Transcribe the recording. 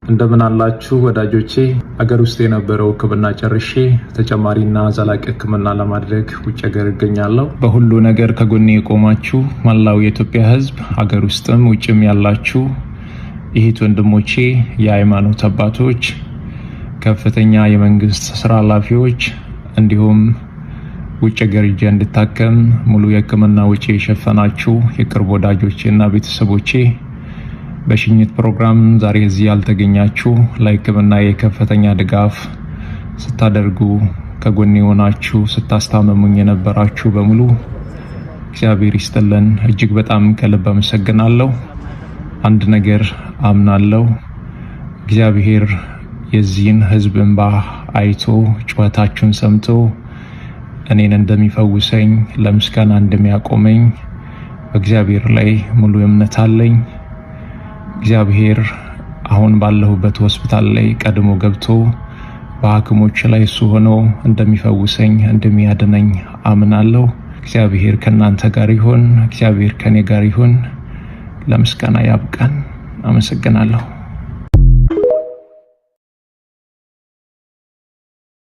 እንደምን አላችሁ ወዳጆቼ? አገር ውስጥ የነበረው ሕክምና ጨርሼ ተጨማሪና ዘላቂ ሕክምና ለማድረግ ውጭ ሀገር እገኛለሁ። በሁሉ ነገር ከጎኔ የቆማችሁ መላው የኢትዮጵያ ሕዝብ አገር ውስጥም ውጭም ያላችሁ እህት ወንድሞቼ፣ የሃይማኖት አባቶች፣ ከፍተኛ የመንግስት ስራ ኃላፊዎች እንዲሁም ውጭ ሀገር ሄጄ እንድታከም ሙሉ የሕክምና ወጪ የሸፈናችሁ የቅርብ ወዳጆቼና ቤተሰቦቼ፣ በሽኝት ፕሮግራም ዛሬ እዚህ ያልተገኛችሁ ለሕክምና የከፍተኛ ድጋፍ ስታደርጉ ከጎኔ ሆናችሁ ስታስታመሙኝ የነበራችሁ በሙሉ እግዚአብሔር ይስጥልን። እጅግ በጣም ከልብ አመሰግናለሁ። አንድ ነገር አምናለሁ፣ እግዚአብሔር የዚህን ህዝብ እንባ አይቶ ጩኸታችሁን ሰምቶ እኔን እንደሚፈውሰኝ ለምስጋና እንደሚያቆመኝ በእግዚአብሔር ላይ ሙሉ እምነት አለኝ። እግዚአብሔር አሁን ባለሁበት ሆስፒታል ላይ ቀድሞ ገብቶ በሐኪሞች ላይ እሱ ሆኖ እንደሚፈውሰኝ እንደሚያድነኝ አምናለሁ። እግዚአብሔር ከእናንተ ጋር ይሁን። እግዚአብሔር ከኔ ጋር ይሁን። ለምስጋና ያብቃን። አመሰግናለሁ።